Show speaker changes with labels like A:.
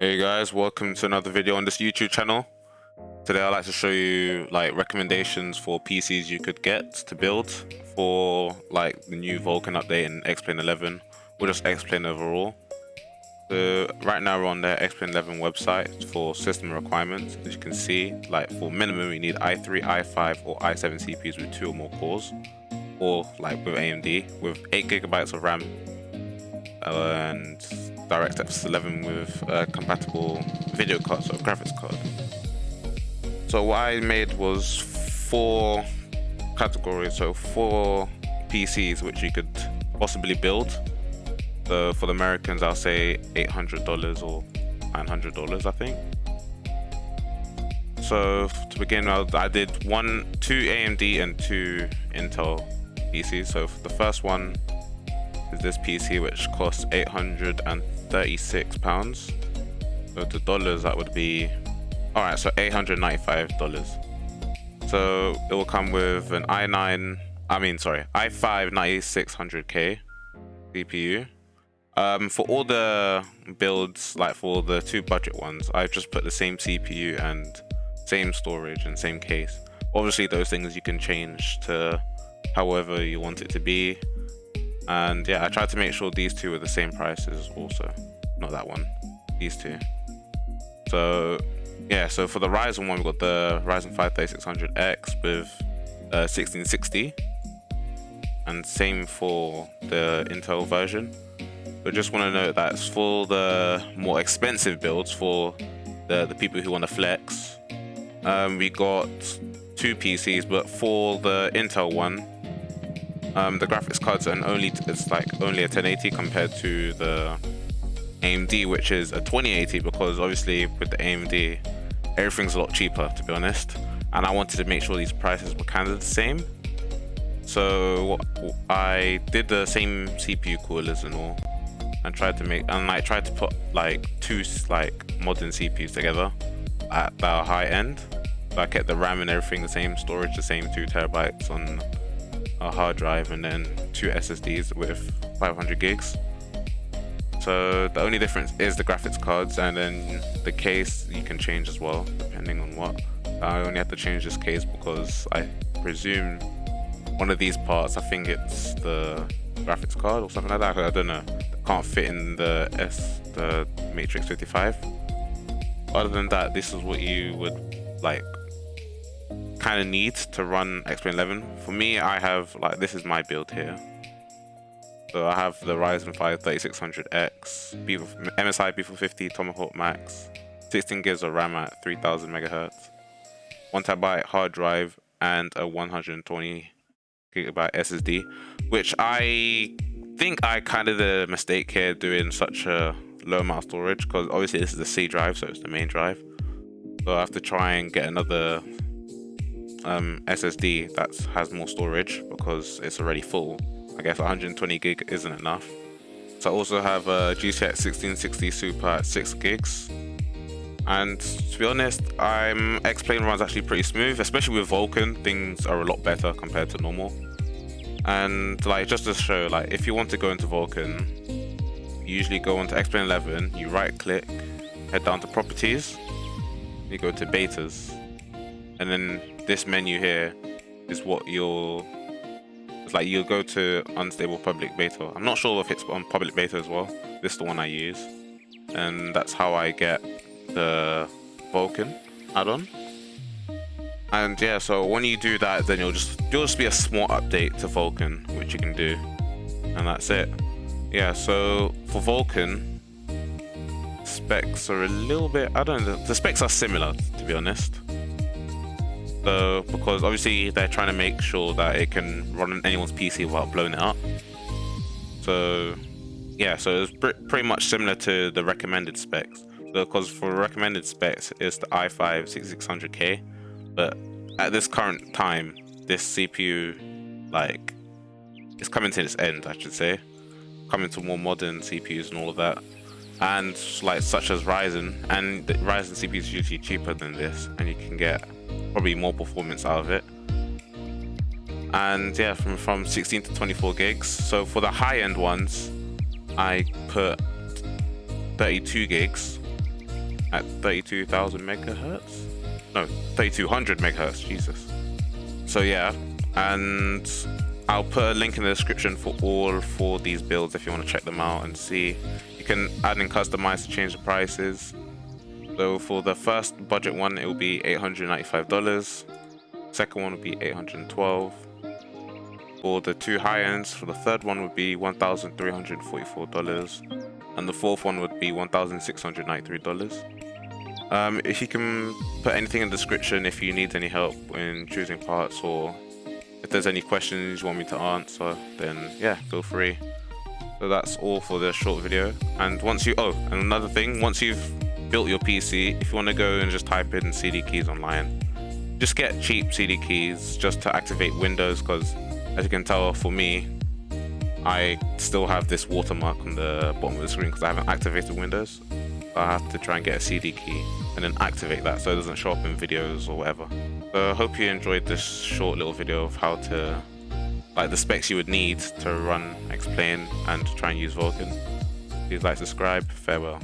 A: Hey guys, welcome to another video on this YouTube channel. Today I'd like to show you recommendations for PCs you could get to build for the new Vulkan update in X-Plane 11 or just X-Plane overall. So right now we're on the X-Plane 11 website for system requirements. As you can see, for minimum you need i3, i5 or i7 CPUs with 2 or more cores, or with AMD with 8 GB of RAM and DirectX 11 with compatible video cards or graphics card. So what I made was 4 categories, so 4 PCs which you could possibly build. So for the Americans, I'll say $800 or $900, I think. So to begin, I did 2 AMD and 2 Intel PCs. So for the first one is this PC, which costs £836. So to dollars, that would be so $895. So it will come with an i5 9600K CPU. For all the builds, for the 2 budget ones, I've just put the same CPU and same storage and same case. Obviously those things you can change to however you want it to be. And yeah, I tried to make sure these 2 were the same prices also. Not that one, these 2. So yeah, so for the Ryzen one, we've got the Ryzen 5 3600X with 1660. And same for the Intel version. But just want to note that for the more expensive builds, for the people who want to flex, we got 2 PCs, but for the Intel one, the graphics cards are only a 1080 compared to the AMD, which is a 2080, because obviously with the AMD everything's a lot cheaper, to be honest, and I wanted to make sure these prices were kind of the same. So I did the same CPU coolers and all, and tried to put 2 modern CPUs together at the high end. So I kept the RAM and everything the same, storage the same, 2 TB on a hard drive, and then 2 SSDs with 500 gigs. So the only difference is the graphics cards, and then the case you can change as well depending on what. I only have to change this case because I presume one of these parts, I think it's the graphics card or something like that, I don't know, can't fit in the Matrix 55. Other than that, this is what you would kind of need to run X-Plane 11. For me, I have this is my build here. So I have the Ryzen 5 3600X, MSI B450 Tomahawk Max, 16 GB of RAM at 3000 MHz, 1 TB hard drive, and a 120 GB SSD, which I think I kind of did a mistake here doing such a low amount of storage, because obviously this is a C drive, so it's the main drive. So I have to try and get another SSD that has more storage because it's already full. I guess 120 gig isn't enough. So I also have a GTX 1660 Super at 6 gigs. And to be honest, X-Plane runs actually pretty smooth, especially with Vulkan. Things are a lot better compared to normal. And just to show, if you want to go into Vulkan, you usually go onto X-Plane 11, you right click, head down to properties, you go to betas, and then this menu here is what you'll go to unstable public beta. I'm not sure if it's on public beta as well. This is the one I use, and that's how I get the Vulkan add-on. And yeah, so when you do that, then you'll just be a small update to Vulkan, which you can do, and that's it. Yeah, so for Vulkan, specs are a little bit, I don't know, the specs are similar, to be honest. So, because obviously they're trying to make sure that it can run on anyone's PC without blowing it up. So yeah, so it's pretty much similar to the recommended specs. So because for recommended specs, it's the i5 6600K, but at this current time, this CPU it's coming to its end, I should say, coming to more modern CPUs and all of that, and such as Ryzen, and the Ryzen CPU is usually cheaper than this, and you can get probably more performance out of it. And yeah, from 16 to 24 gigs. So for the high end ones, I put 32 gigs, at 32,000 megahertz. No, 3200 megahertz. Jesus. So yeah, and I'll put a link in the description for all 4 these builds if you want to check them out and see. You can add and customize to change the prices. So for the first budget one, it will be $895. Second one would be $812. For the 2 high ends, for the third one would be $1,344, and the fourth one would be $1,693. If you can put anything in the description if you need any help in choosing parts, or if there's any questions you want me to answer, then yeah, feel free. So that's all for this short video. And once you, and another thing, once you've built your PC, if you want to go and just type in CD keys online, just get cheap CD keys just to activate Windows, because as you can tell, for me, I still have this watermark on the bottom of the screen because I haven't activated Windows. So I have to try and get a CD key and then activate that so it doesn't show up in videos or whatever. So I hope you enjoyed this short little video of how to, like, the specs you would need to run X-Plane and to try and use Vulkan. Please like, subscribe, farewell.